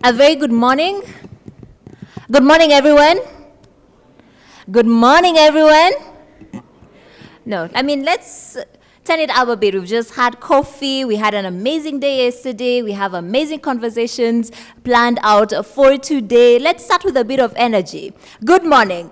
A very good morning. Good morning, everyone. Good morning, everyone. No, I mean, let's turn it up a bit. We've just had coffee. We had an amazing day yesterday. We have amazing conversations planned out for today. Let's start with a bit of energy. Good morning.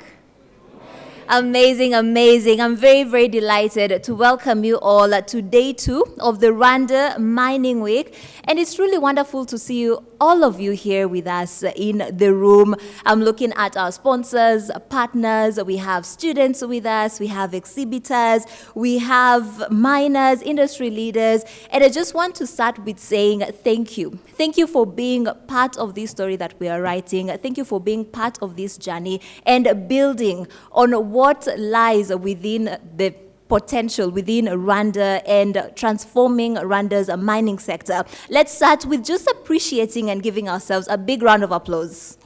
Amazing, amazing. I'm very, very delighted to welcome you all to day 2 of the Rwanda Mining Week. And it's really wonderful to see you, all of you here with us in the room. I'm looking at our sponsors, partners. We have students with us. We have exhibitors. We have miners, industry leaders. And I just want to start with saying thank you. Thank you for being part of this story that we are writing. Thank you for being part of this journey and building on what lies within the potential within Rwanda and transforming Rwanda's mining sector. Let's start with just appreciating and giving ourselves a big round of applause.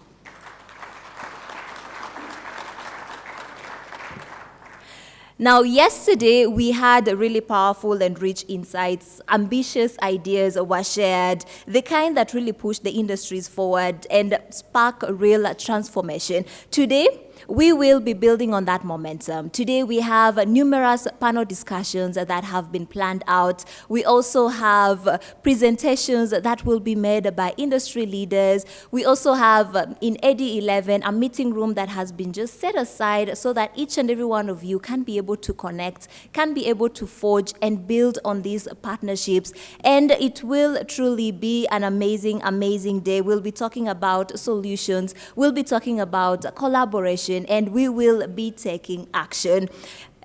Now, yesterday, we had really powerful and rich insights. Ambitious ideas were shared, the kind that really push the industries forward and spark real transformation. Today, we will be building on that momentum. Today, we have numerous panel discussions that have been planned out. We also have presentations that will be made by industry leaders. We also have, in AD11, a meeting room that has been just set aside so that each and every one of you can be able to connect, can be able to forge and build on these partnerships. And it will truly be an amazing, amazing day. We'll be talking about solutions. We'll be talking about collaboration, and we will be taking action.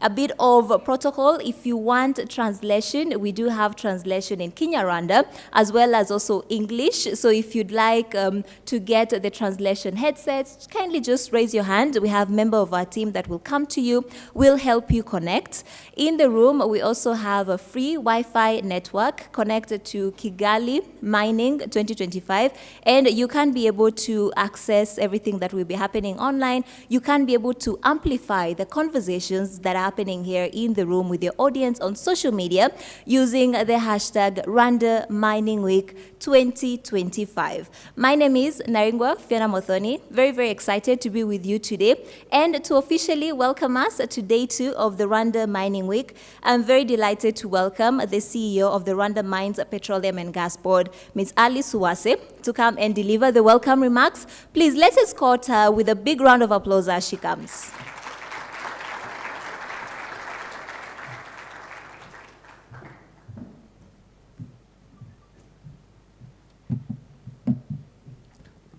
A bit of protocol: if you want translation, we do have translation in Kinyarwanda as well as also English. So if you'd like to get the translation headsets, kindly just raise your hand. We have a member of our team that will come to you, will help you connect. In the room, we also have a free Wi-Fi network connected to Kigali Mining 2025, and you can be able to access everything that will be happening online. You can be able to amplify the conversations that are happening here in the room with your audience on social media using the hashtag Rwanda Mining Week 2025. My name is Naringwa Fiona Mothoni. Very, very excited to be with you today and to officially welcome us to day 2 of the Rwanda Mining Week. I'm very delighted to welcome the CEO of the Rwanda Mines Petroleum and Gas Board, Ms. Ali Suwase, to come and deliver the welcome remarks. Please let's escort her with a big round of applause as she comes.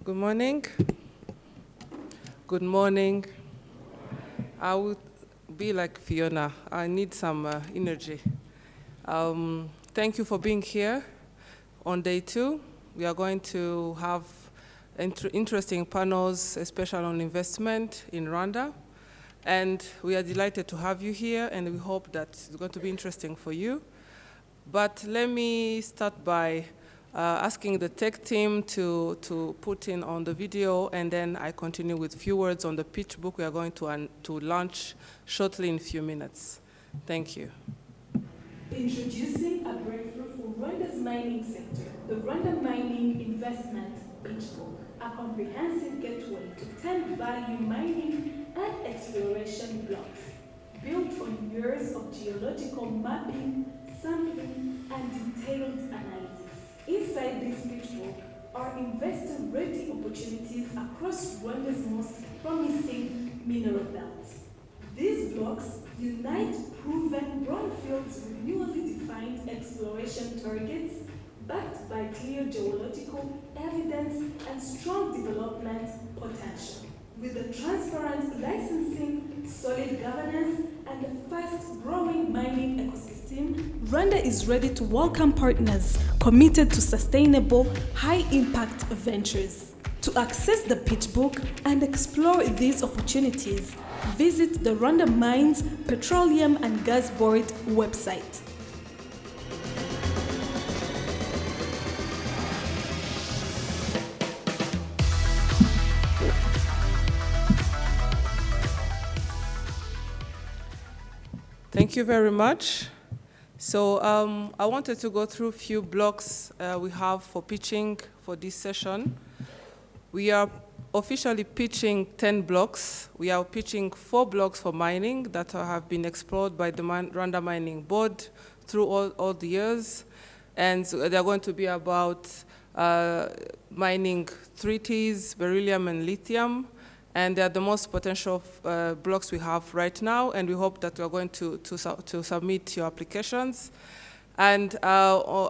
Good morning. Good morning. I will be like Fiona. I need some energy. Thank you for being here on day 2. We are going to have interesting panels, especially on investment in Rwanda. And we are delighted to have you here, and we hope that it's going to be interesting for you. But let me start by asking the tech team to put in on the video, and then I continue with few words on the pitch book we are going to launch shortly in a few minutes. Thank you. Introducing a breakthrough for Rwanda's mining sector, the Rwanda Mining Investment Pitch Book, a comprehensive gateway to 10 value mining and exploration blocks, built on years of geological mapping, sampling, and detailed analysis. Inside this pitch book are investor-ready opportunities across Rwanda's most promising mineral belts. These blocks unite proven brownfields with newly defined exploration targets, backed by clear geological evidence and strong development potential. With a transparent licensing, solid governance, and a fast-growing mining ecosystem, Rwanda is ready to welcome partners committed to sustainable, high-impact ventures. To access the pitch book and explore these opportunities, visit the Rwanda Mines Petroleum and Gas Board website. Thank you very much. So I wanted to go through a few blocks we have for pitching for this session. We are officially pitching 10 blocks. We are pitching 4 blocks for mining that have been explored by the Rwanda Mining Board through all the years. And so they're going to be about mining 3Ts, beryllium and lithium. And they are the most potential blocks we have right now. And we hope that we are going to submit your applications. And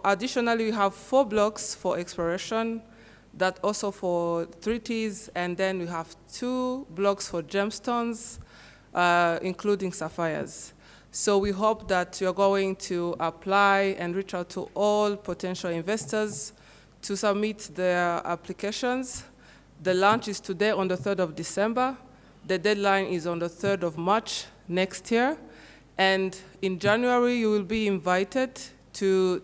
additionally, we have 4 blocks for exploration, that also for 3Ts, and then we have 2 blocks for gemstones, including sapphires. So we hope that you're going to apply and reach out to all potential investors to submit their applications. The launch is today on the 3rd of December. The deadline is on the 3rd of March next year. And in January, you will be invited to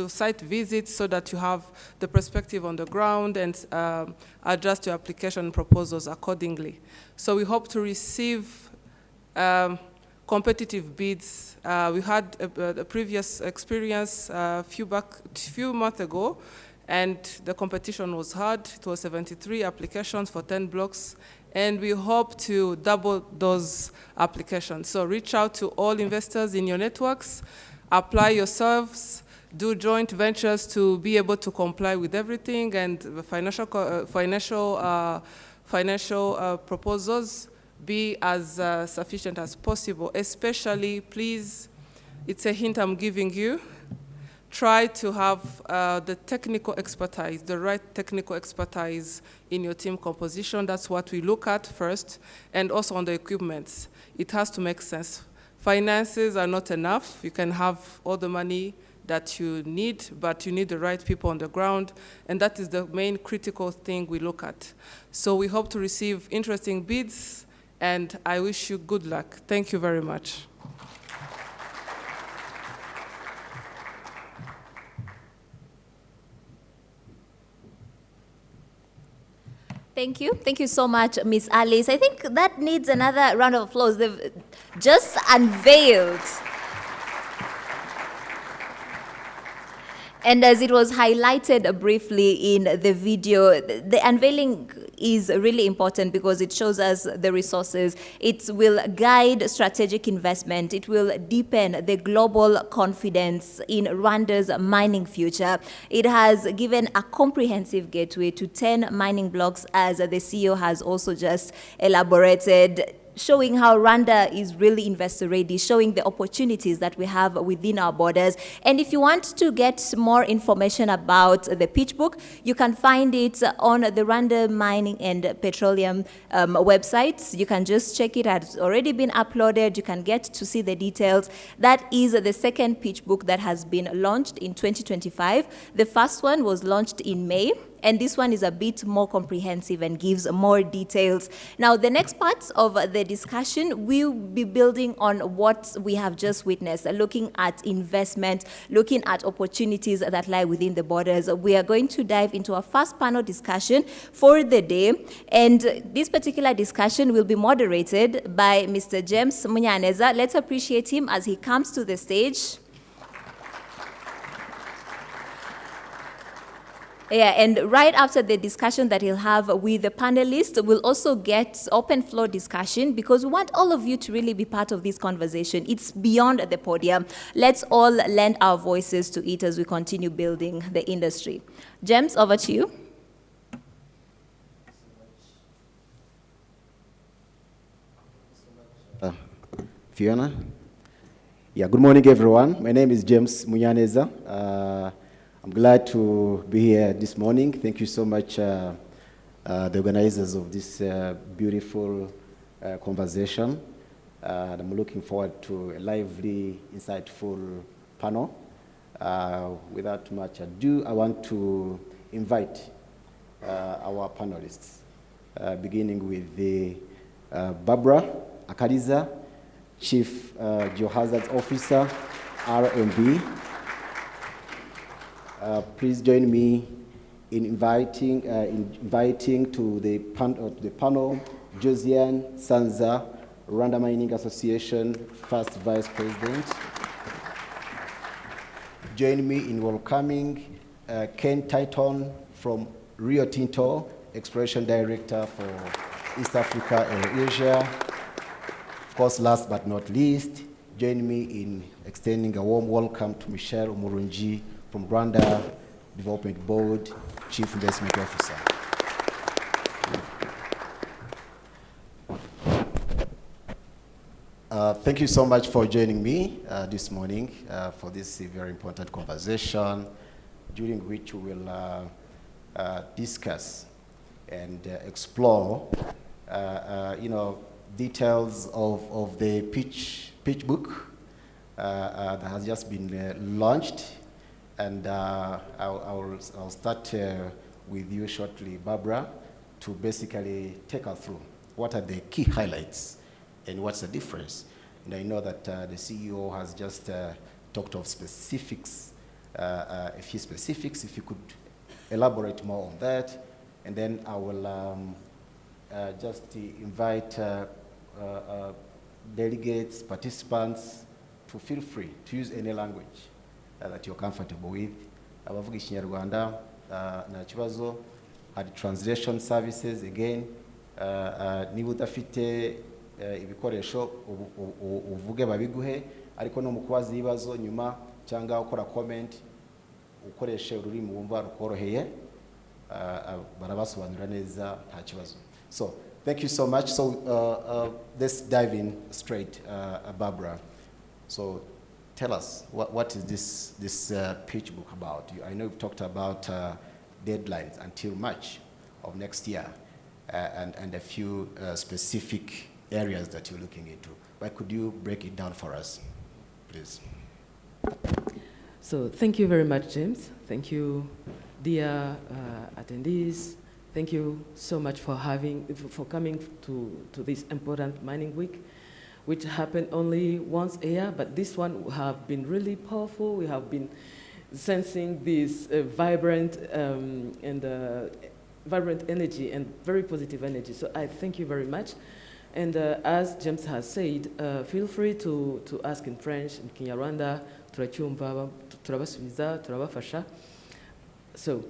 site visits so that you have the perspective on the ground and adjust your application proposals accordingly. So we hope to receive competitive bids. We had a previous experience a few months ago, and the competition was hard. It was 73 applications for 10 blocks, and we hope to double those applications. So reach out to all investors in your networks, apply yourselves, do joint ventures to be able to comply with everything, and the financial proposals be as sufficient as possible. Especially, please, it's a hint I'm giving you, try to have the technical expertise, the right technical expertise in your team composition. That's what we look at first, and also on the equipment. It has to make sense. Finances are not enough. You can have all the money that you need, but you need the right people on the ground, and that is the main critical thing we look at. So we hope to receive interesting bids, and I wish you good luck. Thank you very much. Thank you. Thank you so much, Ms. Alice. I think that needs another round of applause. They've just unveiled. And as it was highlighted briefly in the video, the unveiling is really important because it shows us the resources. It will guide strategic investment. It will deepen the global confidence in Rwanda's mining future. It has given a comprehensive gateway to 10 mining blocks, as the CEO has also just elaborated, showing how Rwanda is really investor ready, showing the opportunities that we have within our borders. And if you want to get more information about the pitch book, you can find it on the Rwanda Mining and Petroleum website. You can just check it. It's already been uploaded. You can get to see the details. That is the second pitch book that has been launched in 2025. The first one was launched in May. And this one is a bit more comprehensive and gives more details. Now, the next part of the discussion will be building on what we have just witnessed, looking at investment, looking at opportunities that lie within the borders. We are going to dive into our first panel discussion for the day. And this particular discussion will be moderated by Mr. James Munyaneza. Let's appreciate him as he comes to the stage. Yeah, and right after the discussion that he'll have with the panelists, we'll also get open floor discussion because we want all of you to really be part of this conversation. It's beyond the podium. Let's all lend our voices to it as we continue building the industry. James, over to you. Fiona. Yeah, good morning, everyone. My name is James Munyaneza. I'm glad to be here this morning. Thank you so much, the organizers of this beautiful conversation. And I'm looking forward to a lively, insightful panel. Without much ado, I want to invite our panelists, beginning with the Barbara Akariza, Chief Geohazards Officer, RMB. Please join me in inviting to the panel Josiane Sanza, Rwanda Mining Association First Vice President. Join me in welcoming Ken Titon from Rio Tinto, Exploration Director for East Africa and Asia. Of course, last but not least, join me in extending a warm welcome to Michelle Umurungi from Rwanda Development Board, Chief Investment Officer. Thank you so much for joining me this morning for this very important conversation, during which we will discuss and explore, details of the pitch book that has just been launched, and I'll start with you shortly, Barbara, to basically take us through what are the key highlights and what's the difference. And I know that the CEO has just talked of specifics, a few specifics. If you could elaborate more on that, and then I will just invite delegates, participants, to feel free to use any language that you're comfortable with. Abavuga Ikinyarwanda nta kibazo, hari translation services again. Niba udafite ibikoresho uvuge babiguhe, ariko no mu kubaza ibibazo nyuma cyangwa ukora comment ukoreshe ururimi wumva rukoroheye, barabasobanurira neza nta kibazo. So thank you so much. So let's dive in straight, Barbara. So tell us, what is this pitch book about? I know you've talked about deadlines until March of next year, and a few specific areas that you're looking into. But could you break it down for us, please? So thank you very much, James. Thank you, dear attendees. Thank you so much for coming to this important mining week, which happened only once a year, but this one have been really powerful. We have been sensing this vibrant energy and very positive energy. So I thank you very much. And as James has said, feel free to ask in French, in Kinyarwanda, turacyumva, turabasubiza, turabafasha. So,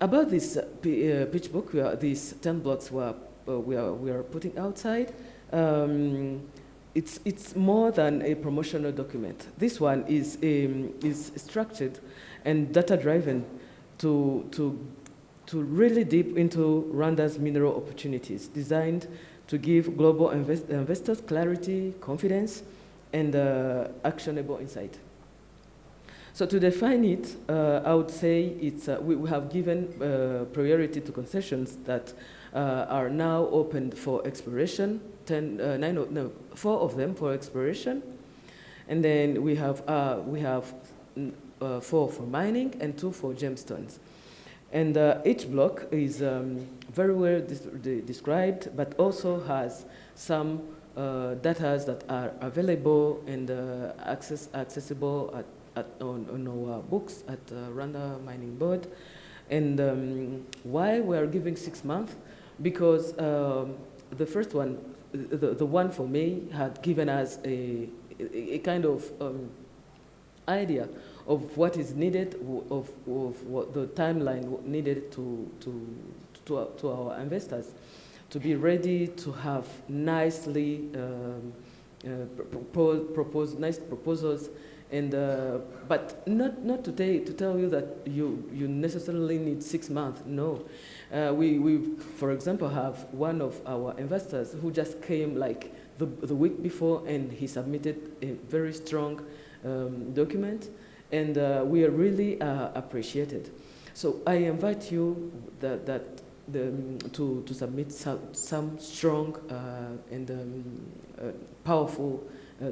about this pitch book, these 10 blocks we are putting outside. It's more than a promotional document. This one is structured and data-driven to really deep into Rwanda's mineral opportunities, designed to give global investors clarity, confidence, and actionable insight. So to define it, I would say we have given priority to concessions that are now opened for exploration, 4 of them for exploration, and then we have 4 for mining and 2 for gemstones. And each block is very well described, but also has some data that are available and accessible on our books at Rwanda Mining Board. And why we are giving 6 months? Because the first one, the one for May, had given us a kind of idea of what is needed, of what the timeline needed to our investors to be ready to have nicely propose nice proposals, and but not today to tell you that you necessarily need 6 months. No, we for example have one of our investors who just came like the week before, and he submitted a very strong document, and we are really appreciated. So I invite you to submit some strong and powerful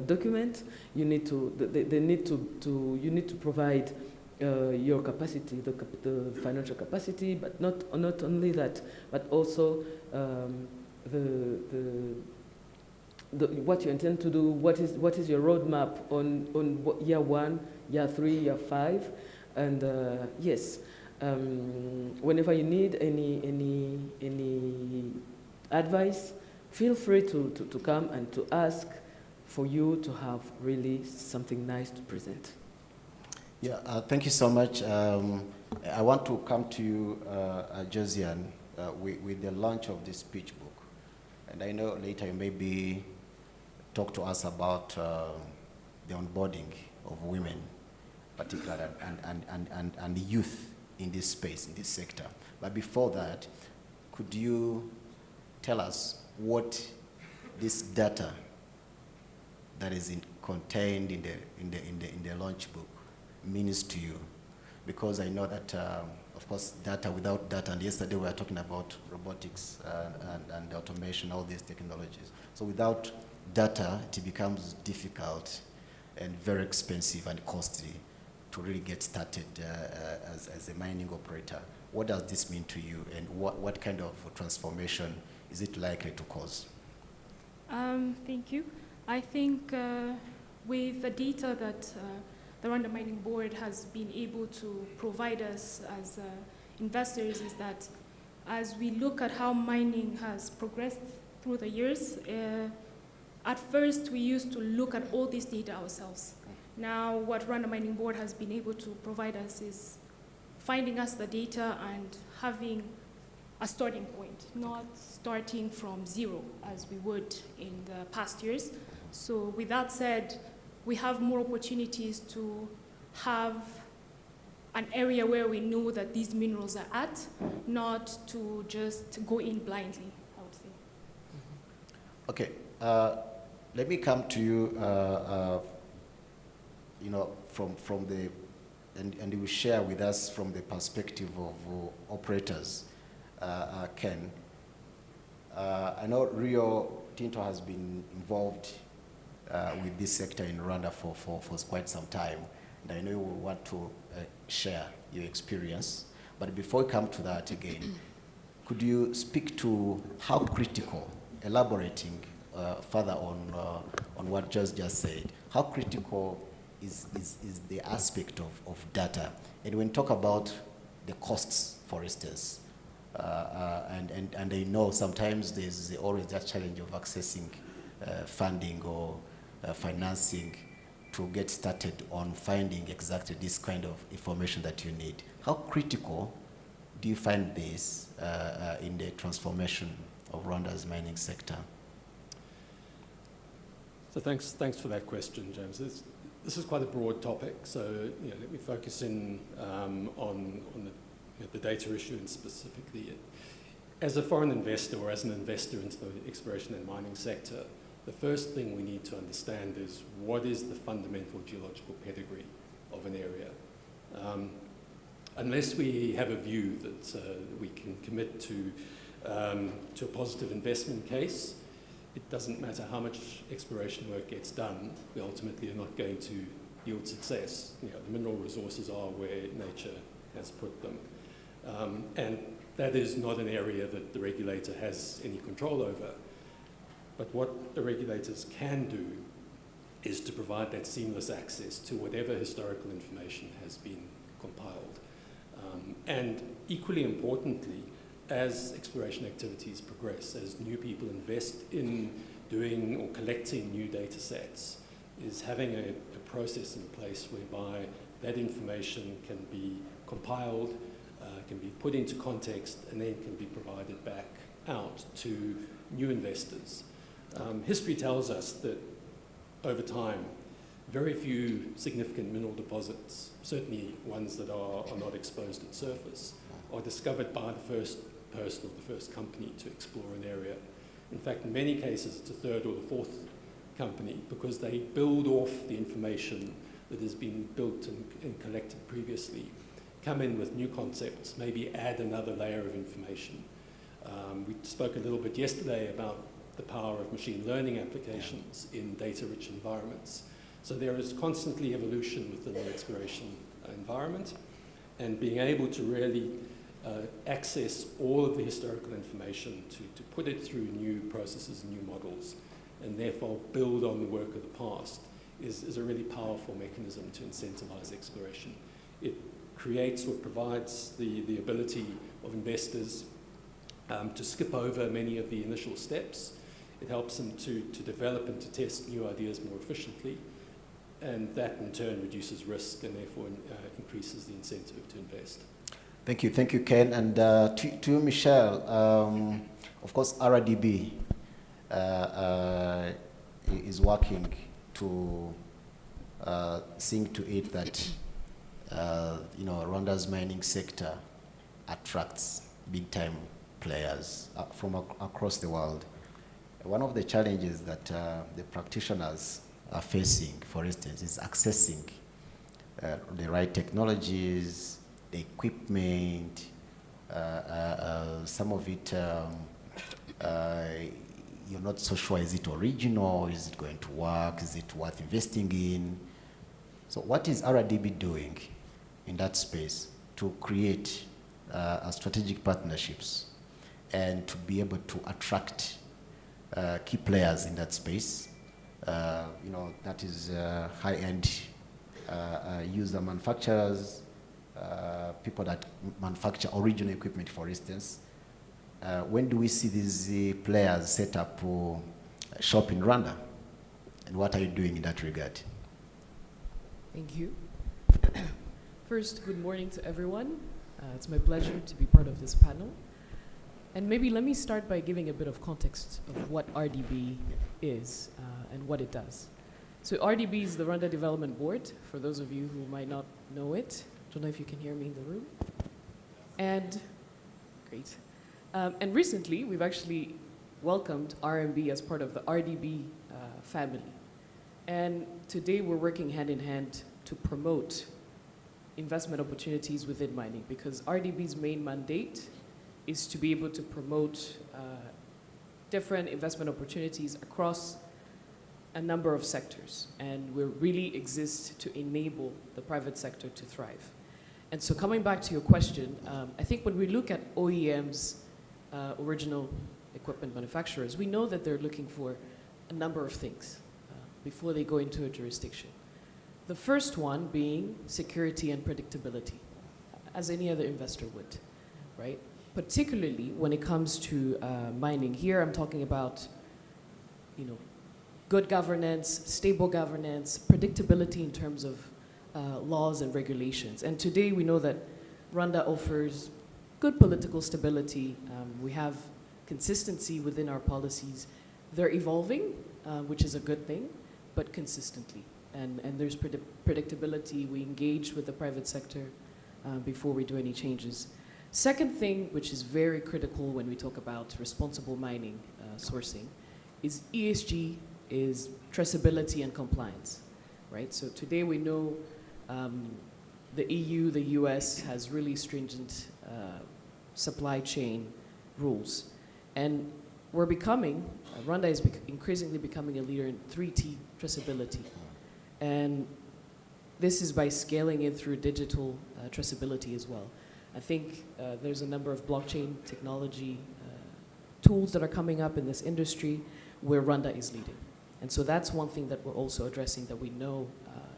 document. You need to you need to provide your capacity, the financial capacity, but not only that, but also what you intend to do. What is your roadmap on year 1, year 3, year 5, and yes. Whenever you need any advice, feel free to come and to ask for you to have really something nice to present. Yeah, thank you so much. I want to come to you, Josiane, with the launch of this pitch book, and I know later you maybe talk to us about the onboarding of women, particularly, and the youth in this space, in this sector. But before that, could you tell us what this data that is contained in the launch book means to you? Because I know that, of course, data without data, and yesterday we were talking about robotics and automation, all these technologies. So without data, it becomes difficult and very expensive and costly to really get started as a mining operator. What does this mean to you, and what kind of transformation is it likely to cause? Thank you. I think with the data that the Rwanda Mining Board has been able to provide us as investors is that as we look at how mining has progressed through the years, at first we used to look at all this data ourselves. Now what Rwanda Mining Board has been able to provide us is finding us the data and having a starting point, not starting from zero as we would in the past years. So with that said, we have more opportunities to have an area where we know that these minerals are at, not to just go in blindly, I would say. Okay, let me come to you, from the, and you will share with us from the perspective of operators, Ken. I know Rio Tinto has been involved with this sector in Rwanda for quite some time, and I know you will want to share your experience. But before we come to that again, could you speak to how critical, elaborating further on what just said, how critical is the aspect of data? And when you talk about the costs, for instance, and I know sometimes there's always that challenge of accessing funding or financing to get started on finding exactly this kind of information that you need. How critical do you find this in the transformation of Rwanda's mining sector? So thanks for that question, James. This is quite a broad topic, so let me focus in on the data issue, and specifically, as a foreign investor or as an investor into the exploration and mining sector, the first thing we need to understand is what is the fundamental geological pedigree of an area. Unless we have a view that we can commit to a positive investment case, it doesn't matter how much exploration work gets done, we ultimately are not going to yield success. The mineral resources are where nature has put them. And that is not an area that the regulator has any control over. But what the regulators can do is to provide that seamless access to whatever historical information has been compiled. And equally importantly, as exploration activities progress, as new people invest in doing or collecting new data sets, is having a process in place whereby that information can be compiled, can be put into context, and then can be provided back out to new investors. History tells us that over time, very few significant mineral deposits, certainly ones that are not exposed at surface, are discovered by the first person or the first company to explore an area. In fact, in many cases, it's a third or the fourth company, because they build off the information that has been built and collected previously, come in with new concepts, maybe add another layer of information. We spoke a little bit yesterday about the power of machine learning applications in data-rich environments. So there is constantly evolution within the exploration environment, and being able to really access all of the historical information to put it through new processes, new models, and therefore build on the work of the past is a really powerful mechanism to incentivize exploration. It creates or provides the ability of investors to skip over many of the initial steps. It helps them to develop and to test new ideas more efficiently, and that in turn reduces risk and therefore increases the incentive to invest. Thank you, Ken. And to you, Michelle, of course, RDB is working to seeing to it that Rwanda's mining sector attracts big-time players from across the world. One of the challenges that the practitioners are facing, for instance, is accessing the right technologies, the equipment, some of it you're not so sure, is it original, is it going to work, is it worth investing in? So what is RDB doing in that space to create strategic partnerships and to be able to attract key players in that space? That is high-end user manufacturers, people that manufacture original equipment, for instance. When do we see these players set up shop in Rwanda? And what are you doing in that regard? Thank you. First, good morning to everyone. It's my pleasure to be part of this panel. And maybe let me start by giving a bit of context of what RDB is and what it does. So RDB is the Rwanda Development Board, for those of you who might not know it. I don't know if you can hear me in the room. And, great. And recently, we've actually welcomed RMB as part of the RDB family. And today, we're working hand in hand to promote investment opportunities within mining, because RDB's main mandate is to be able to promote different investment opportunities across a number of sectors. And we really exist to enable the private sector to thrive. And so coming back to your question, I think when we look at OEMs, original equipment manufacturers, we know that they're looking for a number of things before they go into a jurisdiction. The first one being security and predictability, as any other investor would, right? Particularly when it comes to mining. Here I'm talking about, good governance, stable governance, predictability in terms of laws and regulations. And today we know that Rwanda offers good political stability. We have consistency within our policies. They're evolving, which is a good thing, but consistently. And there's predictability. We engage with the private sector before we do any changes. Second thing, which is very critical when we talk about responsible mining sourcing, is ESG, is traceability and compliance, right? So today we know the EU, the US has really stringent supply chain rules. And we're becoming, Rwanda is increasingly becoming a leader in 3T traceability. And this is by scaling it through digital traceability as well. I think there's a number of blockchain technology tools that are coming up in this industry where Rwanda is leading. And so that's one thing that we're also addressing that we know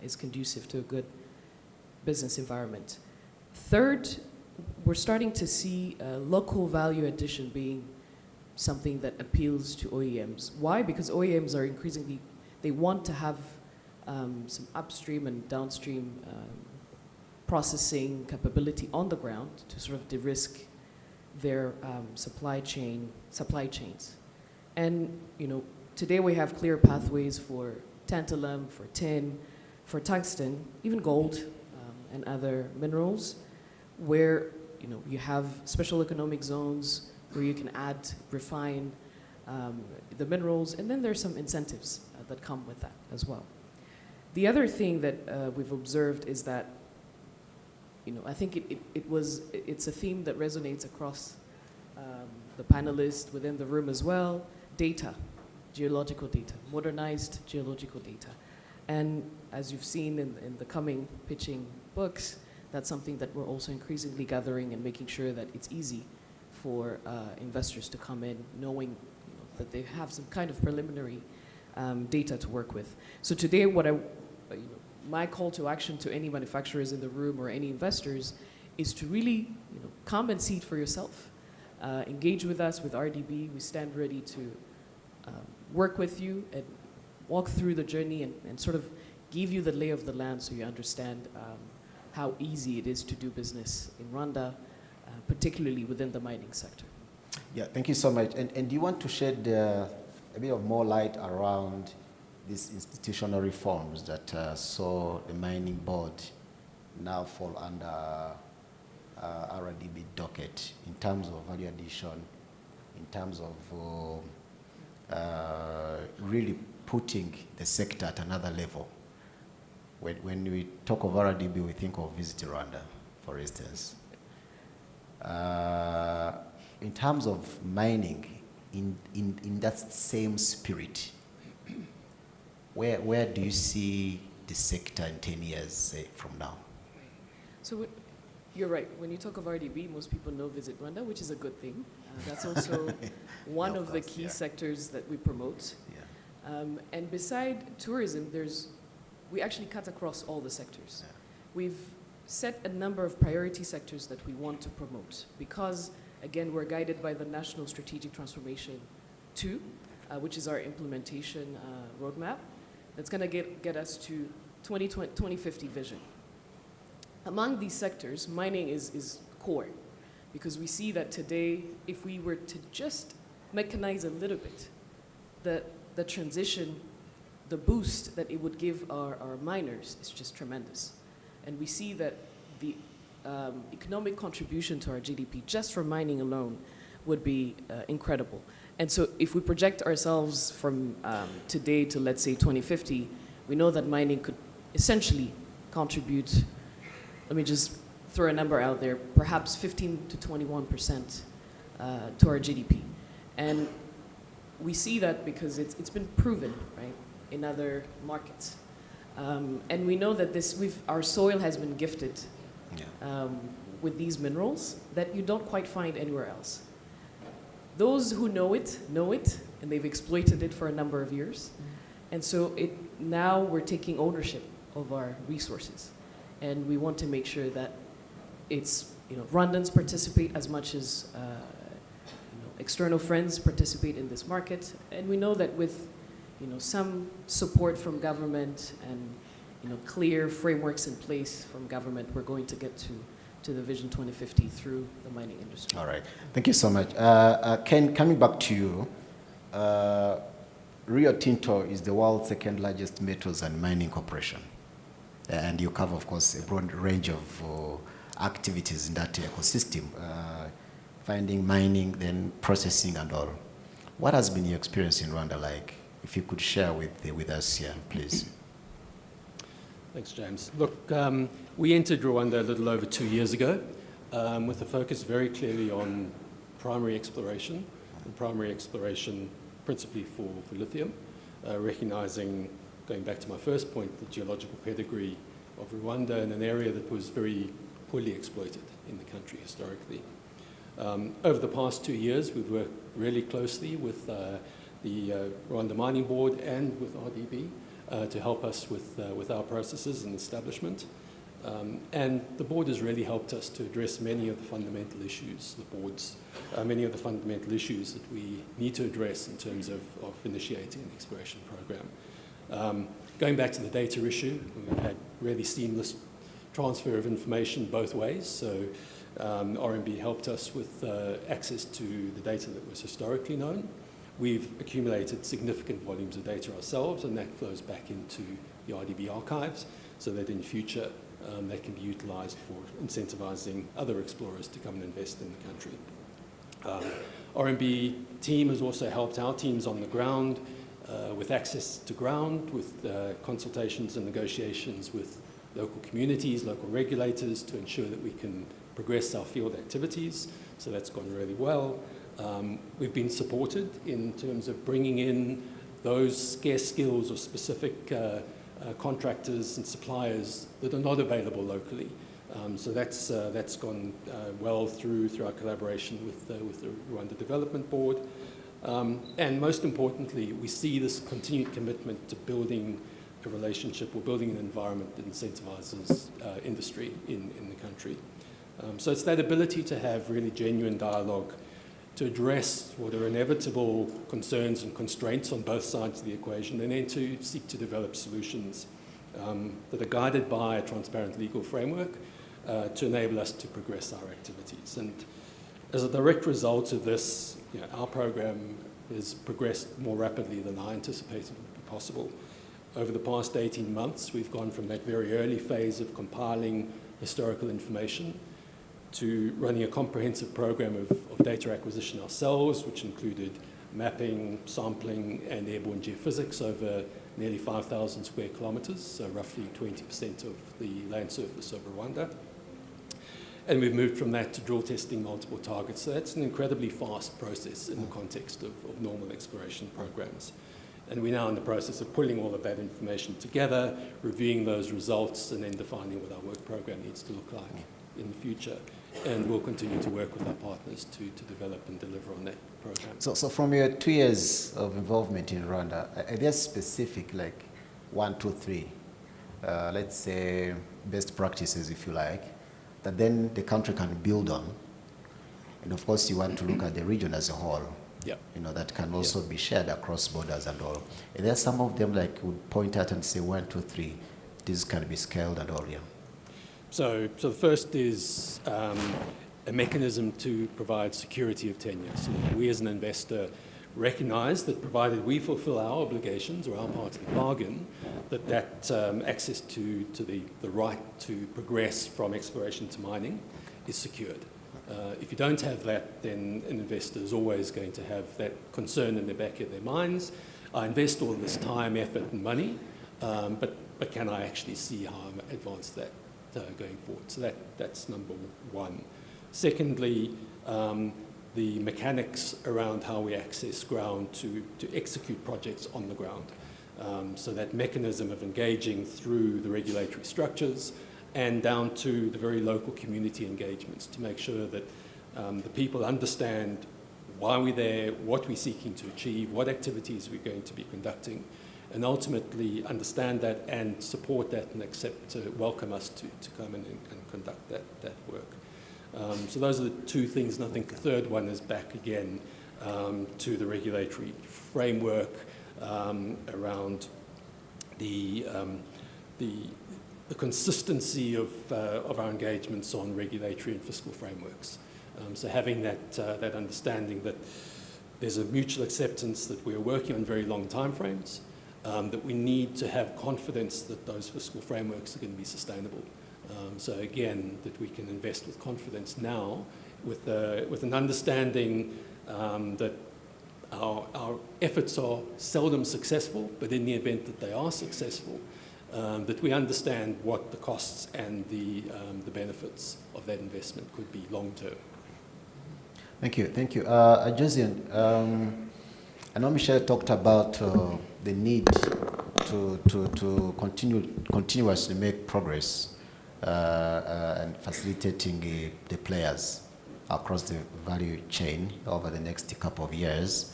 is conducive to a good business environment. Third, we're starting to see local value addition being something that appeals to OEMs. Why? Because OEMs are increasingly, they want to have some upstream and downstream processing capability on the ground to sort of de-risk their supply chains. And today we have clear pathways for tantalum, for tin, for tungsten, even gold and other minerals, where you have special economic zones where you can add, refine the minerals, and then there's some incentives that come with that as well. The other thing that we've observed is that I think it's a theme that resonates across the panelists within the room as well. Data, geological data, modernized geological data. And as you've seen in the coming pitching books, that's something that we're also increasingly gathering and making sure that it's easy for investors to come in knowing that they have some kind of preliminary data to work with. So today my call to action to any manufacturers in the room or any investors is to really come and see it for yourself. Engage with us with RDB. We stand ready to work with you and walk through the journey and sort of give you the lay of the land so you understand how easy it is to do business in Rwanda, particularly within the mining sector. Yeah, thank you so much. And do you want to shed a bit of more light around these institutional reforms that saw the mining board now fall under RDB docket in terms of value addition, in terms of really putting the sector at another level? When we talk of RDB, we think of Visit Rwanda, for instance. In terms of mining, in that same spirit, where do you see the sector in 10 years, say, from now? So you're right. When you talk of RDB, most people know Visit Rwanda, which is a good thing. That's also one Yeah, of the key sectors that we promote. Yeah. And beside tourism, we actually cut across all the sectors. Yeah. We've set a number of priority sectors that we want to promote because, again, we're guided by the National Strategic Transformation 2, which is our implementation roadmap that's going to get us to 2050 vision. Among these sectors, mining is core because we see that today, if we were to just mechanize a little bit, the transition, the boost that it would give our miners is just tremendous. And we see that the economic contribution to our GDP just from mining alone would be incredible. And so if we project ourselves from today to, let's say, 2050, we know that mining could essentially contribute, let me just throw a number out there, perhaps 15 to 21% to our GDP. And we see that because it's been proven, right, in other markets. And we know that our soil has been gifted with these minerals that you don't quite find anywhere else. Those who know it, and they've exploited it for a number of years. And so now we're taking ownership of our resources. And we want to make sure that Rwandans participate as much as external friends participate in this market. And we know that with some support from government and clear frameworks in place from government, we're going to get to the Vision 2050 through the mining industry. All right. Thank you so much. Ken, coming back to you, Rio Tinto is the world's second largest metals and mining corporation. And you cover, of course, a broad range of activities in that ecosystem, finding, mining, then processing and all. What has been your experience in Rwanda like? If you could share with us here, please. Thanks, James. Look, we entered Rwanda a little over 2 years ago with a focus very clearly on primary exploration, and primary exploration principally for lithium, recognizing, going back to my first point, the geological pedigree of Rwanda in an area that was very poorly exploited in the country historically. Over the past 2 years, we've worked really closely with the Rwanda Mining Board and with RDB to help us with our processes and establishment. And the board has really helped us to address many of the fundamental issues, many of the fundamental issues that we need to address in terms of initiating an exploration program. Going back to the data issue, we've had really seamless transfer of information both ways. So RMB helped us with access to the data that was historically known. We've accumulated significant volumes of data ourselves, and that flows back into the RDB archives so that in future that can be utilized for incentivizing other explorers to come and invest in the country. RMB team has also helped our teams on the ground with access to ground, with consultations and negotiations with local communities, local regulators to ensure that we can progress our field activities. So that's gone really well. We've been supported in terms of bringing in those scarce skills or specific contractors and suppliers that are not available locally. So that's gone well through our collaboration with the Rwanda Development Board. And most importantly, we see this continued commitment to building a relationship or building an environment that incentivizes industry in the country. So it's that ability to have really genuine dialogue to address what are inevitable concerns and constraints on both sides of the equation, and then to seek to develop solutions that are guided by a transparent legal framework, to enable us to progress our activities. And as a direct result of this, our program has progressed more rapidly than I anticipated would be possible. Over the past 18 months, we've gone from that very early phase of compiling historical information to running a comprehensive program of data acquisition ourselves, which included mapping, sampling, and airborne geophysics over nearly 5,000 square kilometers, so roughly 20% of the land surface of Rwanda. And we've moved from that to drill testing multiple targets. So that's an incredibly fast process in the context of normal exploration programs. And we're now in the process of pulling all of that information together, reviewing those results, and then defining what our work program needs to look like in the future. And we'll continue to work with our partners to develop and deliver on that program. So from your 2 years of involvement in Rwanda, are there specific, like 1, 2, 3, let's say best practices, if you like, that then the country can build on? And of course, you want to look at the region as a whole. Yeah. That can also be shared across borders and all. Are there some of them like would point out and say 1, 2, 3, this can be scaled and all, yeah? So the first is a mechanism to provide security of tenure. So we as an investor recognize that provided we fulfill our obligations or our part of the bargain, that access to the right to progress from exploration to mining is secured. If you don't have that, then an investor is always going to have that concern in the back of their minds. I invest all this time, effort, and money, but can I actually see how I advance that going forward? So that's number one. Secondly, the mechanics around how we access ground to execute projects on the ground. So that mechanism of engaging through the regulatory structures and down to the very local community engagements to make sure that the people understand why we're there, what we're seeking to achieve, what activities we're going to be conducting, and ultimately understand that and support that and accept to welcome us to come in and conduct that work. So those are the two things, and I think the third one is back again to the regulatory framework around the consistency of our engagements on regulatory and fiscal frameworks. So having that understanding that there's a mutual acceptance that we're working on very long timeframes, that we need to have confidence that those fiscal frameworks are going to be sustainable. So again, that we can invest with confidence now, with an understanding that our efforts are seldom successful, but in the event that they are successful, that we understand what the costs and the benefits of that investment could be long term. Thank you. Josian, I know Michelle talked about the need to continuously make progress and facilitating the players across the value chain over the next couple of years.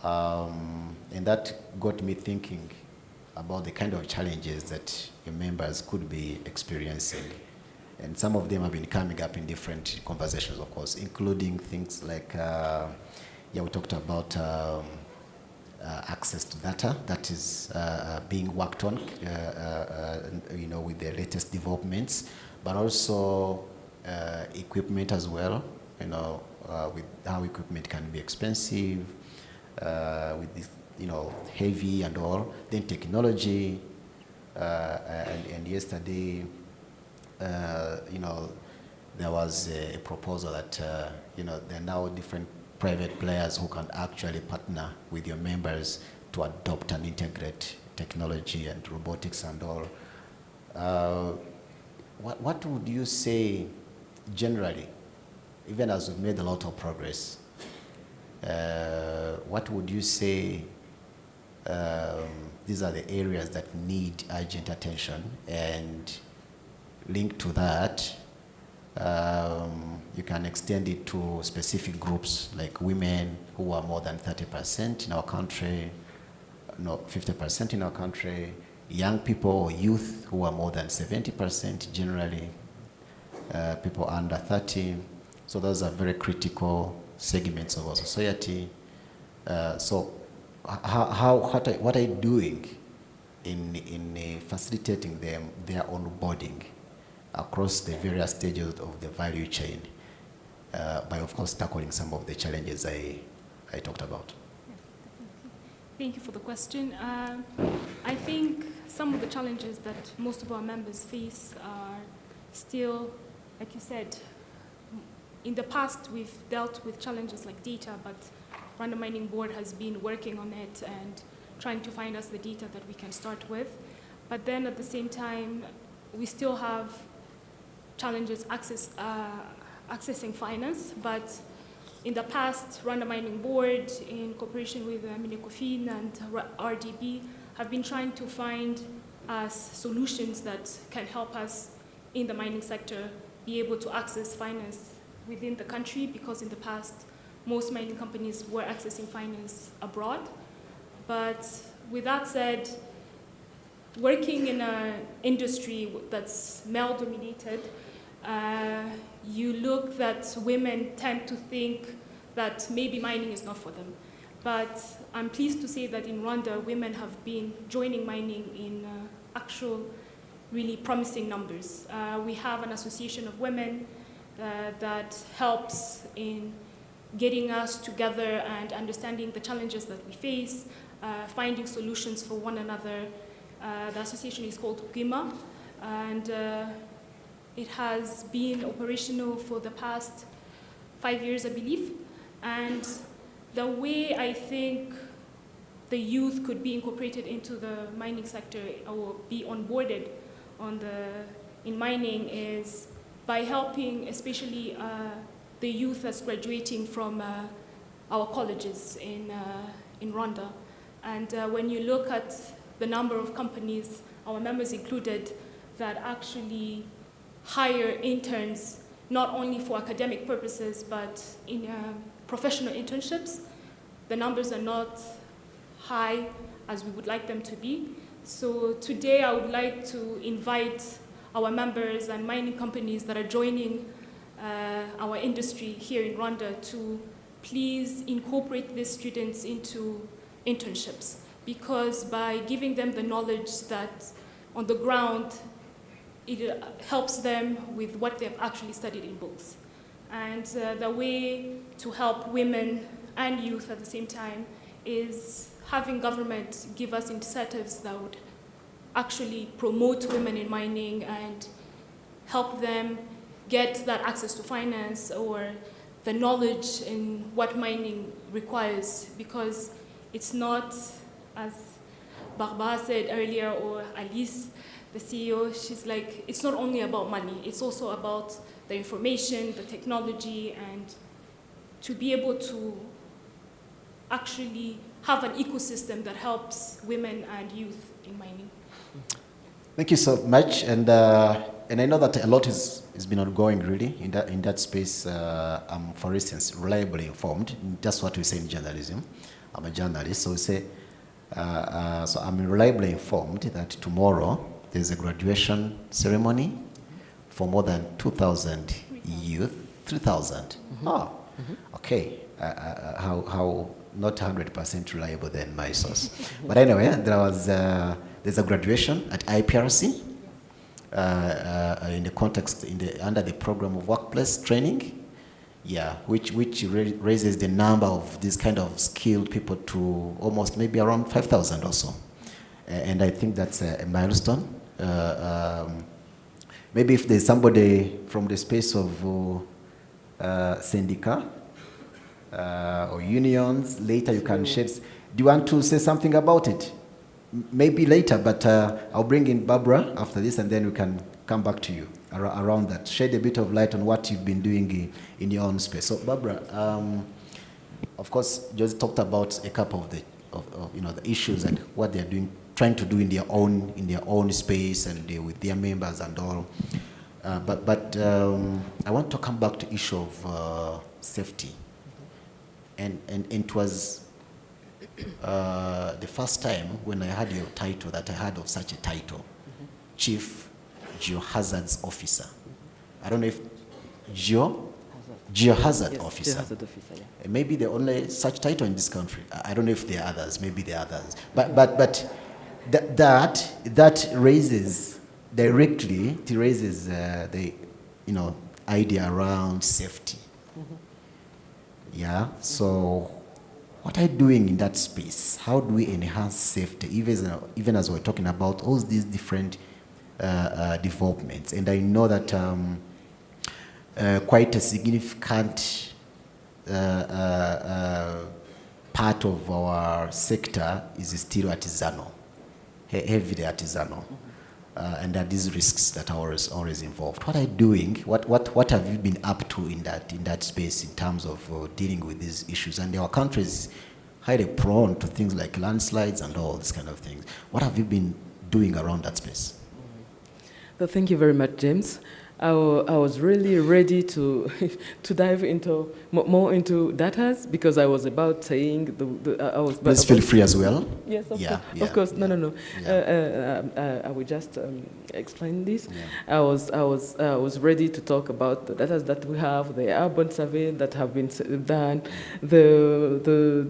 And that got me thinking about the kind of challenges that your members could be experiencing. And some of them have been coming up in different conversations, of course, including things like, we talked about access to data that is being worked on, with the latest developments, but also equipment as well, with how equipment can be expensive, with this, heavy and all. Then technology, and yesterday, there was a proposal that, there are now different private players who can actually partner with your members to adopt and integrate technology and robotics and all. What would you say generally, even as we've made a lot of progress, what would you say these are the areas that need urgent attention? And linked to that, you can extend it to specific groups like women who are more than 30% in our country, 50% in our country, young people or youth who are more than 70% generally, people under 30. So those are very critical segments of our society. So what are you doing in facilitating their onboarding across the various stages of the value chain, by of course tackling some of the challenges I talked about. Thank you for the question. I think some of the challenges that most of our members face are still, like you said, in the past we've dealt with challenges like data, but Rwanda Mining Board has been working on it and trying to find us the data that we can start with. But then at the same time, we still have challenges accessing finance, but in the past, Rwanda Mining Board, in cooperation with Minecofin and RDB, have been trying to find us solutions that can help us in the mining sector be able to access finance within the country, because in the past, most mining companies were accessing finance abroad. But with that said, working in an industry that's male-dominated, you look that women tend to think that maybe mining is not for them. But I'm pleased to say that in Rwanda, women have been joining mining in actual, really promising numbers. We have an association of women that helps in getting us together and understanding the challenges that we face, finding solutions for one another. The association is called GIMA, and it has been operational for the past 5 years, I believe. And the way I think the youth could be incorporated into the mining sector or be onboarded in mining is by helping especially the youth that's graduating from our colleges in Rwanda. And when you look at the number of companies, our members included, that actually hire interns, not only for academic purposes, but in professional internships, the numbers are not high as we would like them to be. So today I would like to invite our members and mining companies that are joining our industry here in Rwanda to please incorporate these students into internships, because by giving them the knowledge that on the ground, it helps them with what they've actually studied in books. And the way to help women and youth at the same time is having government give us incentives that would actually promote women in mining and help them get that access to finance or the knowledge in what mining requires, because it's not, as Barbara said earlier, or Alice, the CEO, she's like, it's not only about money, it's also about the information, the technology, and to be able to actually have an ecosystem that helps women and youth in mining. Thank you so much, and I know that a lot has been ongoing really in that space. I'm, for instance, reliably informed. That's what we say in journalism. I'm a journalist, so we say. So I'm reliably informed that tomorrow there's a graduation ceremony for more than 2,000 youth. 3,000. Mm-hmm. Oh, okay. How not 100% reliable then my source. But anyway, there's a graduation at IPRC in the context under the program of workplace training, yeah, which raises the number of these kind of skilled people to almost maybe around 5,000 or so, and I think that's a milestone. Maybe if there's somebody from the space of syndicat or unions, later you can share. Do you want to say something about it? Maybe later, but I'll bring in Barbara after this, and then we can come back to you around that. Shed a bit of light on what you've been doing in your own space. So, Barbara, of course, just talked about a couple of the issues and what they're doing, trying to do in their own space and with their members and all. But I want to come back to issue of safety, and it was. The first time when I had your title that I heard of such a title, Chief Geohazards Officer. I don't know if Geohazard Officer. Geohazard Officer, yeah. Maybe the only such title in this country. I don't know if there are others. Maybe there are others. But that raises directly it raises the idea around safety. Yeah. So, what are you doing in that space? How do we enhance safety, even as we're talking about all these different developments? And I know that quite a significant part of our sector is still artisanal, heavily artisanal. And there are these risks that are always involved. What are you doing? What have you been up to in that space in terms of dealing with these issues? And our country is highly prone to things like landslides and all these kind of things. What have you been doing around that space? Well, thank you very much, James. I was really ready to to dive into more into data because I was about saying I was. Please feel free as well. Yes, Yeah. Of course. No. Yeah. I will just explain this. Yeah. I was ready to talk about the data that we have, the urban survey that have been done, the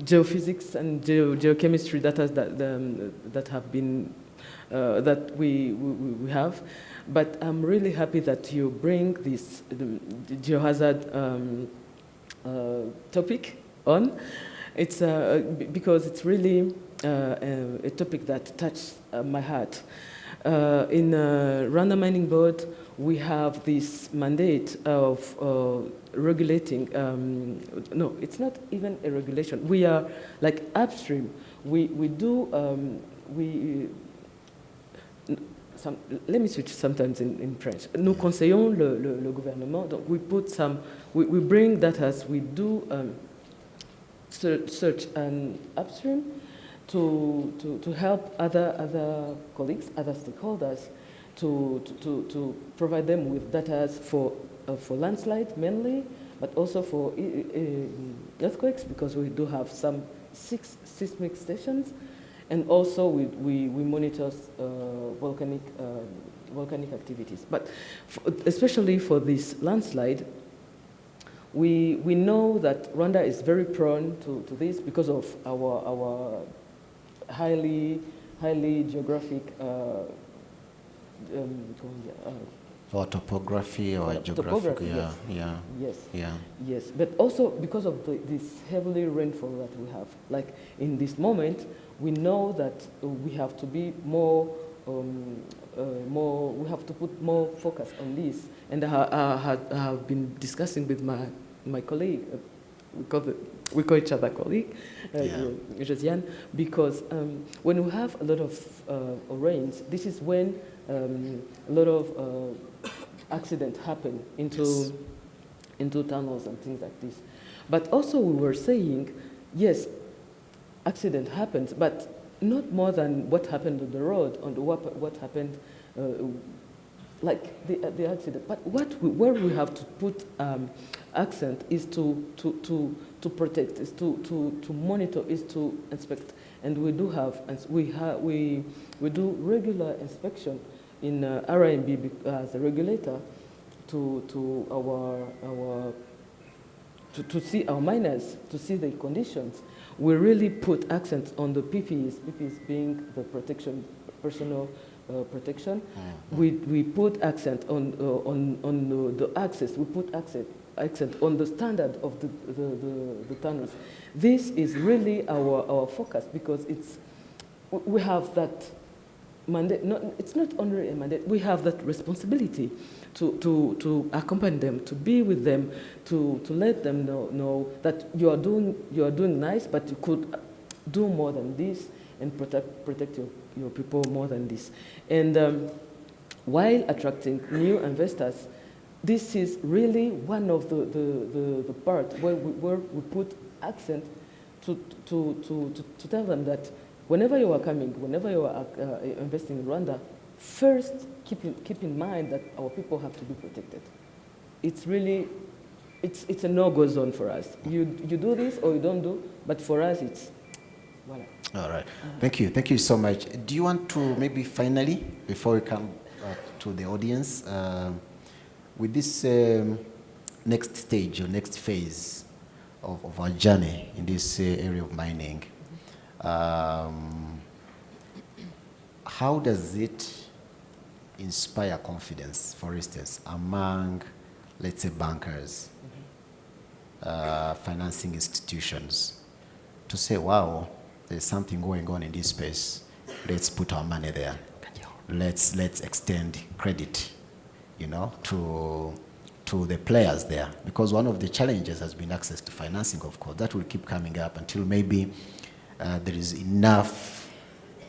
geophysics and geochemistry data that have been that we have. But I'm really happy that you bring this the geohazard topic on. It's because it's really a topic that touches my heart. In Rwanda Mining Board, we have this mandate of regulating. No, it's not even a regulation. We are like upstream. We do let me switch sometimes in French. Nous conseillons le gouvernement. Donc we bring data, we do search and upstream to help other colleagues, other stakeholders, to provide them with data for landslide mainly, but also for earthquakes, because we do have 6 seismic stations. And also we monitor volcanic activities. But especially for this landslide, we know that Rwanda is very prone to this because of our highly geographic or topography or geography. Yeah. Yes. But also because of this heavily rainfall that we have. Like in this moment, we know that we have to be we have to put more focus on this. And I have been discussing with my colleague, we call each other colleague, Josiane, because when we have a lot of rains, this is when a lot of accidents happen into tunnels and things like this. But also we were saying, yes, accident happens, but not more than what happened on the road, on what happened, like the accident. But where we have to put accent is to protect, is to monitor, is to inspect, and we do have, and we do regular inspection in RIMB as a regulator to see our miners, to see the conditions. We really put accent on the PPEs being the protection, personal protection. We put accent on the access. We put accent on the standard of the tunnels. This is really our focus, because we have that mandate. It's not only a mandate. We have that responsibility to accompany them, to be with them, to let them know that you are doing nice, but you could do more than this and protect your people more than this. And while attracting new investors, this is really one of the part where we put accent to tell them that whenever you are coming, whenever you are investing in Rwanda, first keep in mind that our people have to be protected. It's really, it's a no-go zone for us. You do this or you don't do, but for us it's, voilà. All right. Thank you so much. Do you want to maybe finally, before we come to the audience, with this next stage or next phase of our journey in this area of mining, how does it inspire confidence, for instance, among, let's say, bankers, financing institutions, to say, wow, there's something going on in this space. Let's put our money there. Let's extend credit, you know, to the players there. Because one of the challenges has been access to financing, of course. That will keep coming up until maybe there is enough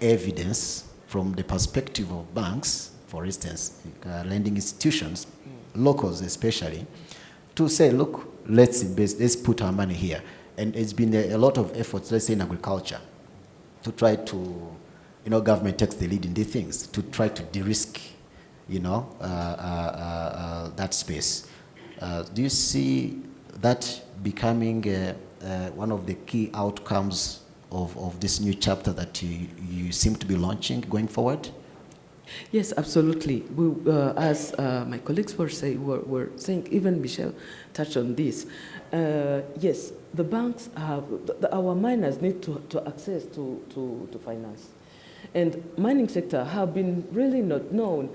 evidence from the perspective of banks, for instance, lending institutions, locals especially, to say, look, let's put our money here. And it's been a lot of efforts, let's say in agriculture, to try to, you know, government takes the lead in these things, to try to de-risk, you know, that space. Do you see that becoming one of the key outcomes of this new chapter that you seem to be launching going forward? Yes, absolutely. We, as my colleagues were saying, even Michelle touched on this. Yes, the banks have, our miners need to access to finance. And mining sector have been really not known.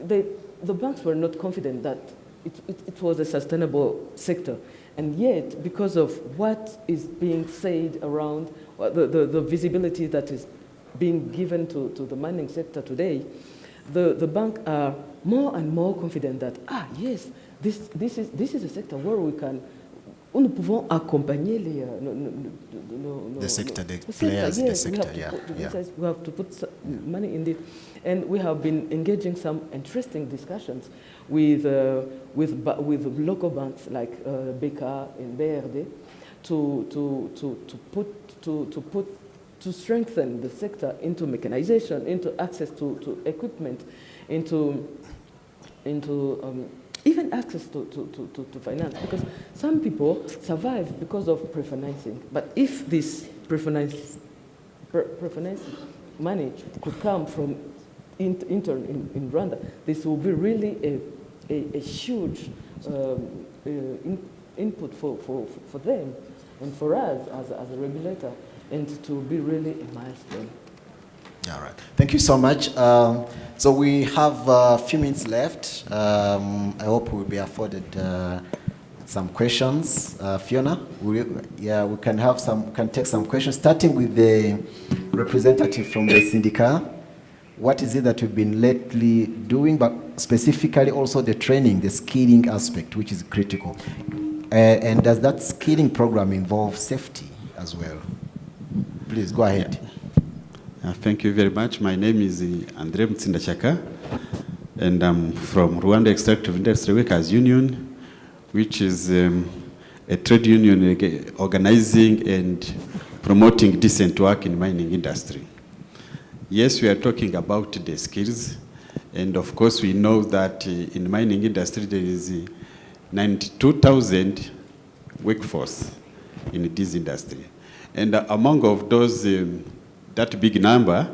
The banks were not confident that it was a sustainable sector. And yet, because of what is being said around, the visibility that is being given to the mining sector today, the banks are more and more confident that, yes, this is a sector where we can, nous pouvons accompagner the sector, the players, yes, the sector, we have to put money in it. And we have been engaging some interesting discussions with local banks like BK and BRD to strengthen the sector into mechanization, into access to equipment, into even access to finance, because some people survive because of pre-financing. But if this pre-financing money could come from intern in Rwanda, this will be really a huge input for them and for us as a regulator, and to be really a milestone. All right. Thank you so much. So we have a few minutes left. I hope we'll be afforded some questions. Fiona, we can have some. Can take some questions, starting with the representative from the syndicat. What is it that we've been lately doing, but specifically also the training, the skilling aspect, which is critical. And does that skilling program involve safety as well? Please go ahead. Thank you very much. My name is Andre Mtsindachaka, and I'm from Rwanda Extractive Industry Workers Union, which is a trade union organizing and promoting decent work in mining industry. Yes, we are talking about the skills, and of course we know that in mining industry there is 92,000 workforce in this industry. And among of those, that big number,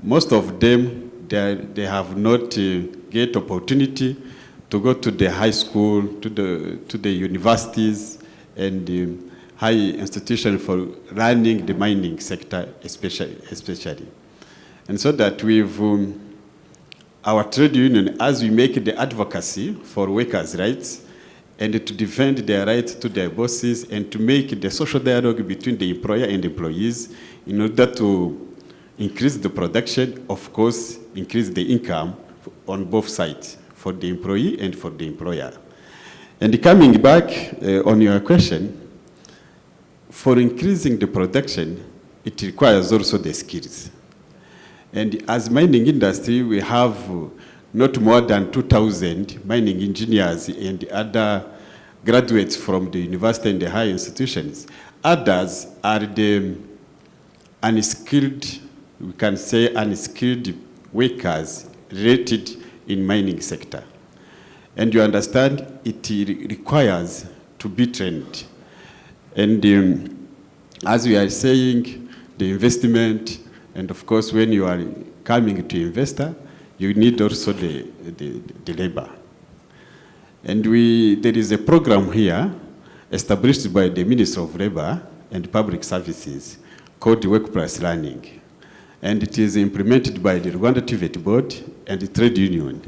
most of them, they have not get opportunity to go to the high school, to the universities, and high institution for running the mining sector, especially. And so that we've, our trade union, as we make the advocacy for workers' rights, and to defend their rights to their bosses, and to make the social dialogue between the employer and employees in order to increase the production, of course, increase the income on both sides, for the employee and for the employer. And coming back on your question, for increasing the production, it requires also the skills. And as mining industry, we have not more than 2,000 mining engineers and other graduates from the university and the high institutions. Others are the unskilled, we can say unskilled workers rated in mining sector. And you understand it requires to be trained. And as we are saying, the investment, and of course when you are coming to investor, you need also the labor. And there is a program here established by the Ministry of Labor and Public Services called Workplace Learning. and it is implemented by the Rwanda TVET Board and the trade union.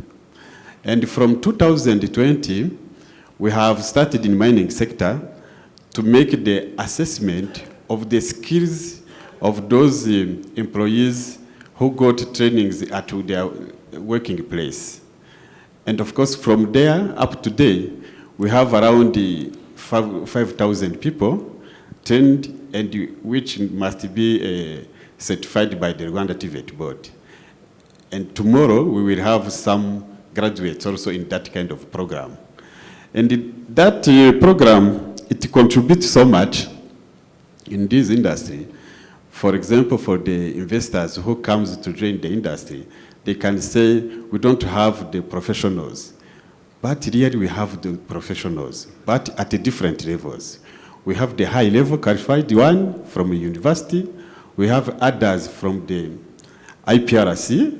And from 2020, we have started in mining sector to make the assessment of the skills of those employees who got trainings at their working place. And of course, from there up to today, we have around 5,000 people trained, and which must be certified by the Rwanda TVET Board. And tomorrow, we will have some graduates also in that kind of program. And that program, it contributes so much in this industry. For example, for the investors who comes to join the industry, they can say, we don't have the professionals. But really, we have the professionals, but at different levels. We have the high-level qualified one from a university. We have others from the IPRC,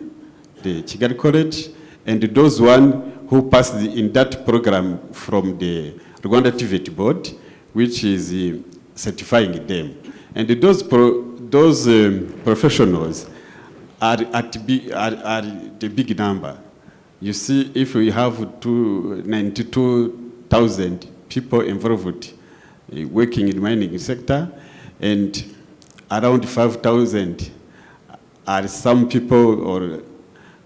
the Kigali College, and those one who passed in that program from the Rwanda TVET Board, which is certifying them. And those professionals are the big number. You see, if we have 92,000 people involved working in the mining sector, and around 5,000 are some people or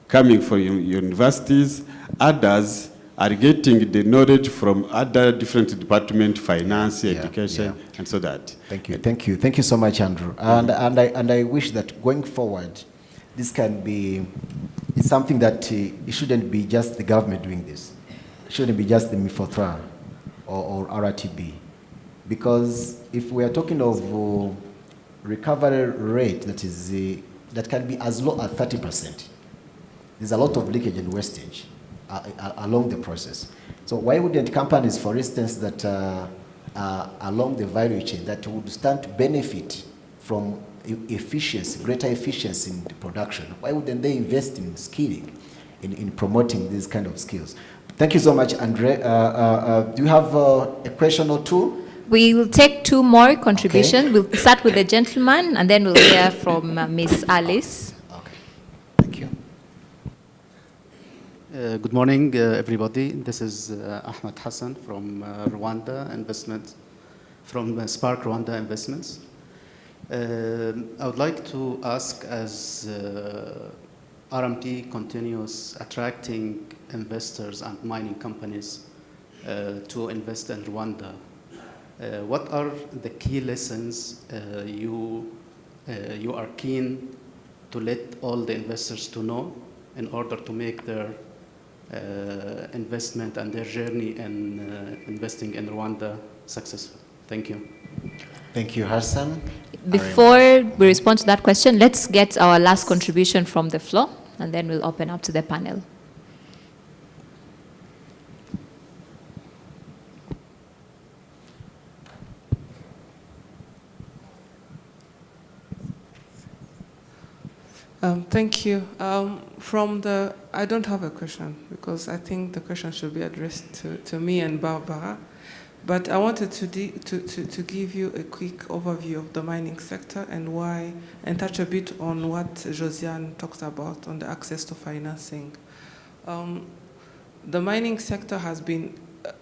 coming from universities. Others are getting the knowledge from other different departments, finance, education, and so that. Thank you, thank you. Thank you so much, Andrew. And I wish that going forward, this can be, it's something that it shouldn't be just the government doing this. It shouldn't be just the MIFOTRA or RTB. Because if we are talking of recovery rate that can be as low as 30%, there's a lot of leakage and wastage along the process. So why wouldn't companies, for instance, that along the value chain that would stand to benefit from efficiency, greater efficiency in the production, why wouldn't they invest in skilling, in promoting these kind of skills? Thank you so much, Andre. Do you have a question or two? We will take two more contributions. Okay. We'll start with the gentleman, and then we'll hear from Miss Alice. Okay. Thank you. Good morning, everybody. This is Ahmed Hassan from Rwanda Investment, from Spark Rwanda Investments. I would like to ask, as RMT continues attracting investors and mining companies to invest in Rwanda, what are the key lessons you are keen to let all the investors to know in order to make their investment and their journey in investing in Rwanda successful? Thank you. Thank you, Hassan. Before we respond to that question, let's get our last contribution from the floor, and then we'll open up to the panel. Thank you. I don't have a question because I think the question should be addressed to me and Barbara. But I wanted to give you a quick overview of the mining sector and touch a bit on what Josiane talked about on the access to financing. The mining sector in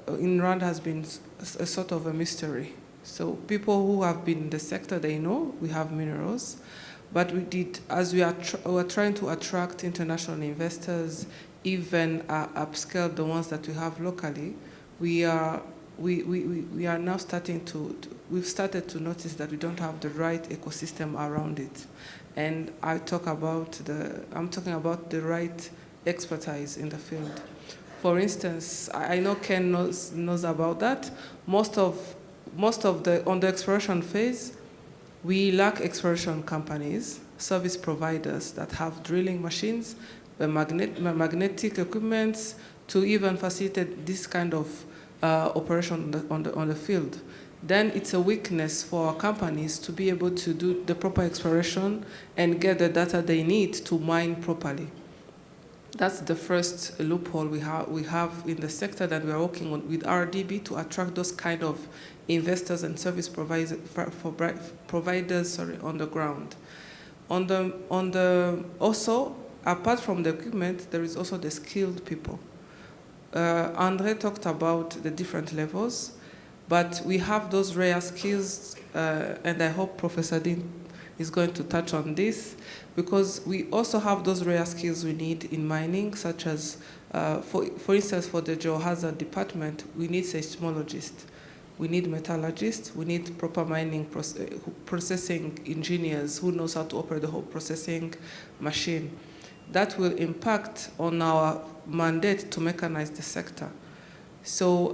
Rwanda has been a sort of a mystery. So people who have been in the sector, they know we have minerals. But as we are trying to attract international investors, even upscale the ones that we have locally, we are now we've started to notice that we don't have the right ecosystem around it. And I'm talking about the right expertise in the field. For instance, I know Ken knows about that. Most of on the exploration phase, we lack exploration companies, service providers that have drilling machines, magnetic equipment to even facilitate this kind of operation on the field. Then it's a weakness for our companies to be able to do the proper exploration and get the data they need to mine properly. That's the first loophole we have in the sector that we are working on with RDB to attract those kind of investors and service providers on the ground. Also, apart from the equipment, there is also the skilled people. Andre talked about the different levels, but we have those rare skills, and I hope Professor Dean is going to touch on this, because we also have those rare skills we need in mining, such as, for instance, for the geohazard department, we need seismologists, we need metallurgists, we need proper mining processing engineers who knows how to operate the whole processing machine. That will impact on our mandate to mechanize the sector. So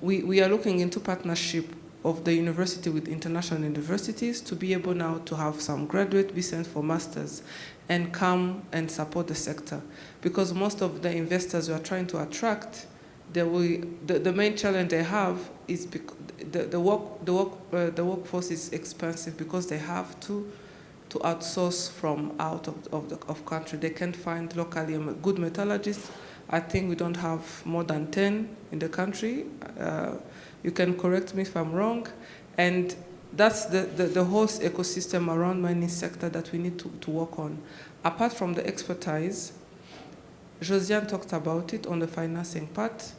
we are looking into partnership of the university with international universities to be able now to have some graduate be sent for masters and come and support the sector. Because most of the investors we are trying to attract, the main challenge they have is the workforce is expensive because they have to outsource from out of country. They can't find locally a good metallurgist. I think we don't have more than 10 in the country. You can correct me if I'm wrong. And that's the whole ecosystem around mining sector that we need to work on. Apart from the expertise, Josiane talked about it on the financing part.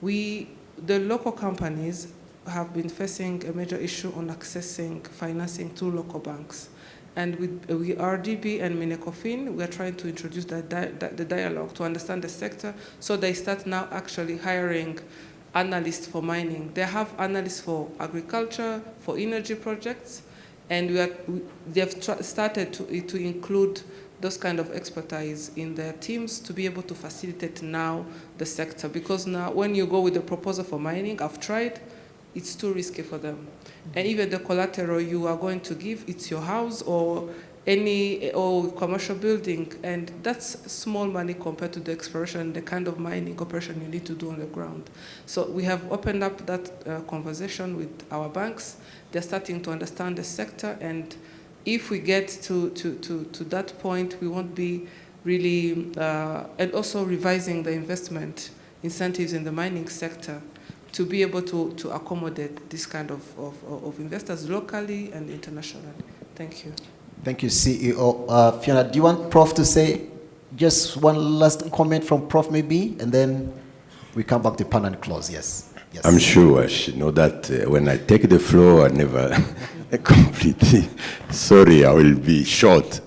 The local companies have been facing a major issue on accessing financing through local banks. And with RDB and Minecofin, we are trying to introduce the dialogue to understand the sector, so they start now actually hiring analysts for mining. They have analysts for agriculture, for energy projects, and they have started to include those kind of expertise in their teams to be able to facilitate now the sector. Because now when you go with a proposal for mining, I've tried, it's too risky for them. And even the collateral you are going to give, it's your house or commercial building, and that's small money compared to the exploration, the kind of mining operation you need to do on the ground. So we have opened up that conversation with our banks. They're starting to understand the sector, and if we get to that point, we won't be really, and also revising the investment incentives in the mining sector to be able to accommodate this kind of investors locally and internationally. Thank you. Thank you, CEO. Fiona, do you want Prof to say just one last comment from Prof maybe, and then we come back to panel and close? Yes. Yes. I'm sure she know that when I take the floor, I never complete. Sorry, I will be short.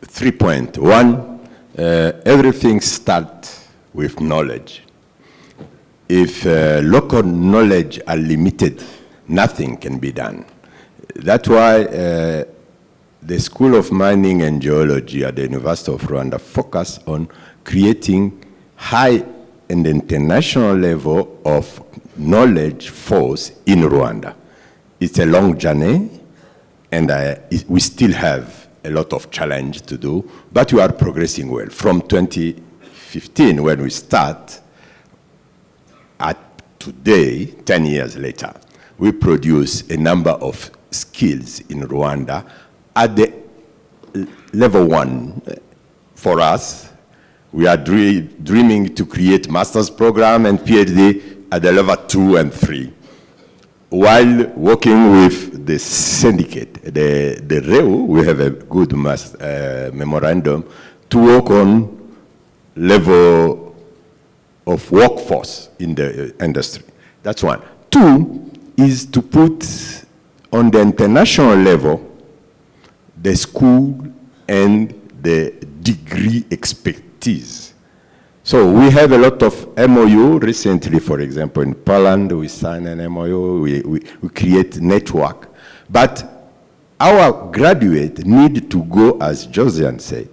3 points. One, everything starts with knowledge. If local knowledge are limited, nothing can be done. That's why the School of Mining and Geology at the University of Rwanda focus on creating high and international level of knowledge force in Rwanda. It's a long journey, and we still have a lot of challenge to do, but we are progressing well. From 2015, when we start, at today, 10 years later, we produce a number of skills in Rwanda at the level 1. For us, we are dreaming to create master's program and PhD at the level 2 and 3. While working with the syndicate, the REU, we have a good memorandum to work on level of workforce in the industry. That's one. 2 is to put on the international level the school and the degree expertise. So we have a lot of MOU recently, for example, in Poland, we signed an MOU, we create network. But our graduates need to go, as Josiane said,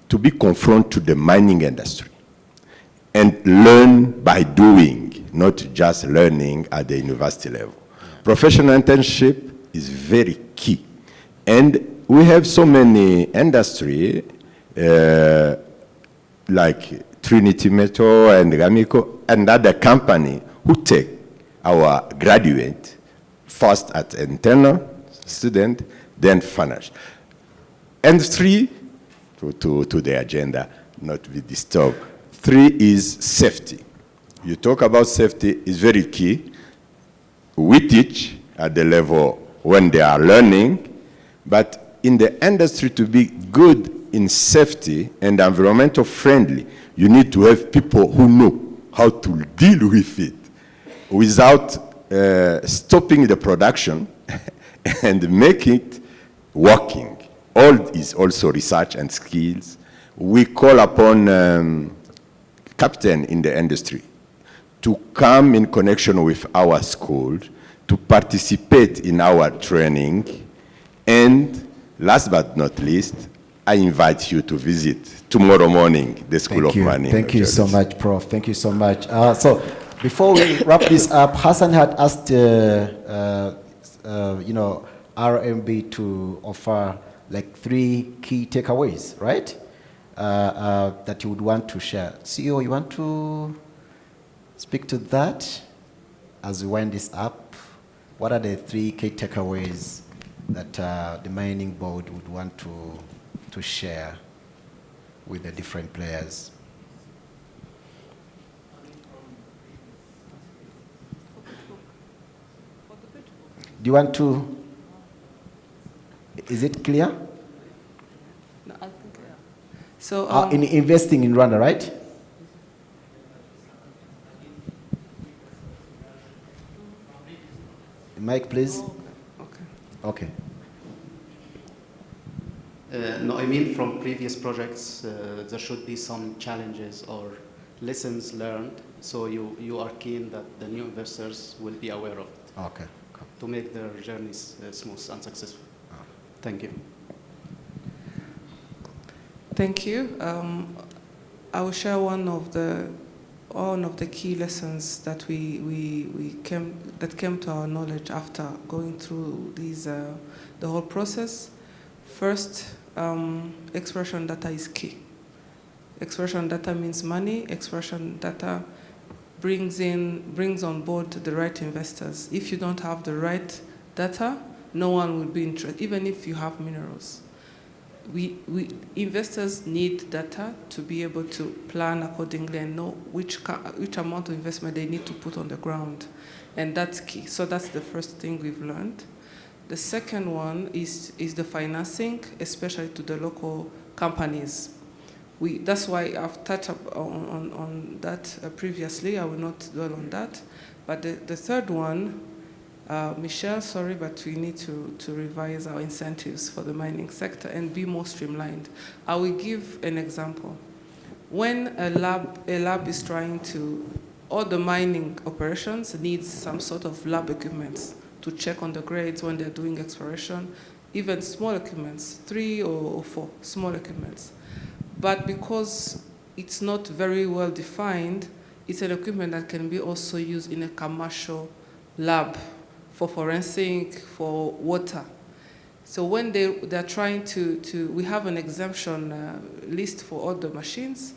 to be confronted to the mining industry and learn by doing, not just learning at the university level. Professional internship is very key. And we have so many industry, like Trinity Metal and Gamico and other company who take our graduate first at internal student, then finish. And 3, to the agenda, not be disturbed. 3 is safety. You talk about safety is very key. We teach at the level when they are learning, but in the industry to be good in safety and environmental friendly, you need to have people who know how to deal with it without stopping the production and make it working. All is also research and skills. We call upon captain in the industry to come in connection with our school, to participate in our training, and last but not least, I invite you to visit tomorrow morning the School of Mining. Thank you so much, Prof. Thank you so much. So before we wrap this up, Hassan had asked, RMB to offer like 3 key takeaways, right? That you would want to share. CEO, you want to speak to that as we wind this up? What are the 3 key takeaways that the mining board would want to share with the different players? Do you want to? Is it clear? No, I think, yeah. So in investing in Rwanda, right? Mike, please. Okay. No, I mean from previous projects, there should be some challenges or lessons learned, so you are keen that the new investors will be aware of it. Okay. To make their journeys smooth and successful. Thank you. Thank you. I will share one of the key lessons that came to our knowledge after going through the whole process. First, exploration data is key. Exploration data means money. Exploration data brings on board the right investors. If you don't have the right data, no one will be interested, even if you have minerals. Investors need data to be able to plan accordingly and know which amount of investment they need to put on the ground. And that's key. So that's the first thing we've learned. The second one is the financing, especially to the local companies. That's why I've touched on that previously. I will not dwell on that. But the third one, Michelle, sorry, but we need to revise our incentives for the mining sector and be more streamlined. I will give an example. When a lab is trying to, all the mining operations needs some sort of lab equipment to check on the grades when they're doing exploration, even small equipments, 3 or 4 small equipments. But because it's not very well defined, it's an equipment that can be also used in a commercial lab for forensic, for water. So when they're trying to, we have an exemption list for all the machines,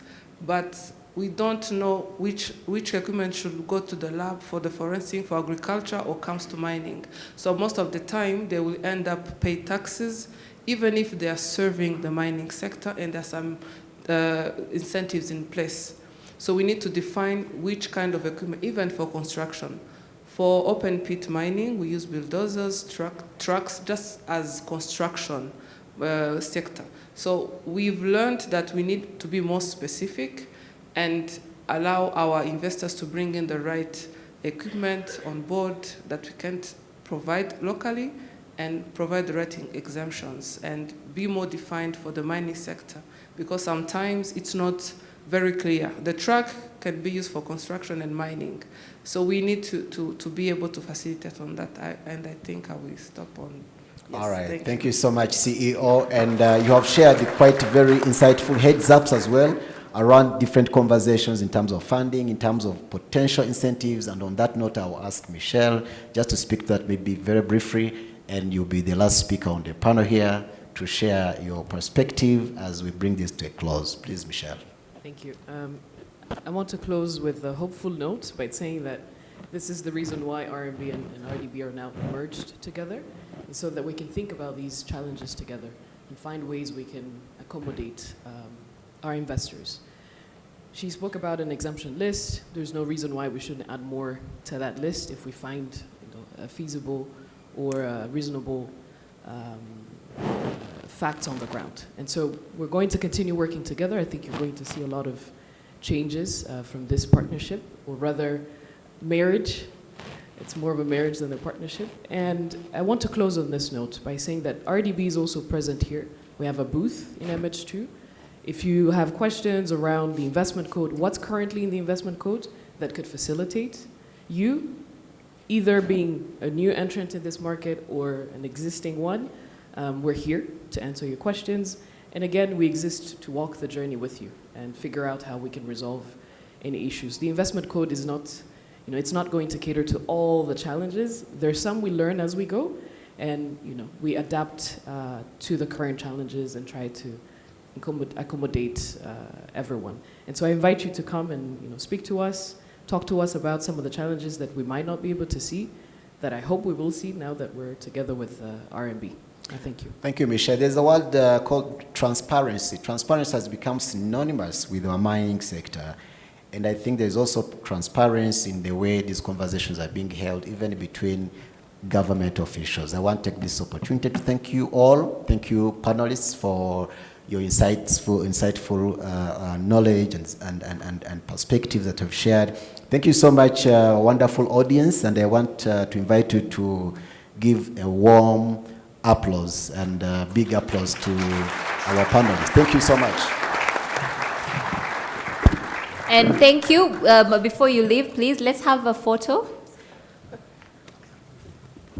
but we don't know which equipment should go to the lab for the forensic, for agriculture, or comes to mining. So most of the time, they will end up pay taxes, even if they are serving the mining sector and there's some incentives in place. So we need to define which kind of equipment, even for construction. For open pit mining, we use bulldozers, trucks, just as construction sector. So we've learned that we need to be more specific and allow our investors to bring in the right equipment on board that we can't provide locally, and provide the right exemptions and be more defined for the mining sector, because sometimes it's not very clear. The truck can be used for construction and mining. So we need to be able to facilitate on that, and I think I will stop on. Yes, all right, thank you so much, CEO. And you have shared quite very insightful heads-ups as well around different conversations in terms of funding, in terms of potential incentives. And on that note, I will ask Michelle just to speak to that maybe very briefly, and you'll be the last speaker on the panel here to share your perspective as we bring this to a close. Please, Michelle. Thank you. I want to close with a hopeful note by saying that this is the reason why RMB and RDB are now merged together, so that we can think about these challenges together and find ways we can accommodate our investors. She spoke about an exemption list. There's no reason why we shouldn't add more to that list if we find a feasible or a reasonable facts on the ground. And so we're going to continue working together. I think you're going to see a lot of changes from this partnership, or rather marriage. It's more of a marriage than a partnership. And I want to close on this note by saying that RDB is also present here. We have a booth in MH2. If you have questions around the investment code, what's currently in the investment code that could facilitate you, either being a new entrant in this market or an existing one, we're here to answer your questions. And again, we exist to walk the journey with you and figure out how we can resolve any issues. The investment code is not, it's not going to cater to all the challenges. There's some we learn as we go, and we adapt to the current challenges and try to accommodate everyone. And so I invite you to come and speak to us, talk to us about some of the challenges that we might not be able to see, that I hope we will see now that we're together with RMB. Thank you. Thank you, Michelle. There's a word called transparency. Transparency has become synonymous with our mining sector. And I think there's also transparency in the way these conversations are being held, even between government officials. I want to take this opportunity to thank you all. Thank you, panelists, for your insightful knowledge and perspectives that have shared. Thank you so much, wonderful audience. And I want to invite you to give a warm applause and big applause to our panelists. Thank you so much. And thank you. Before you leave, please, let's have a photo.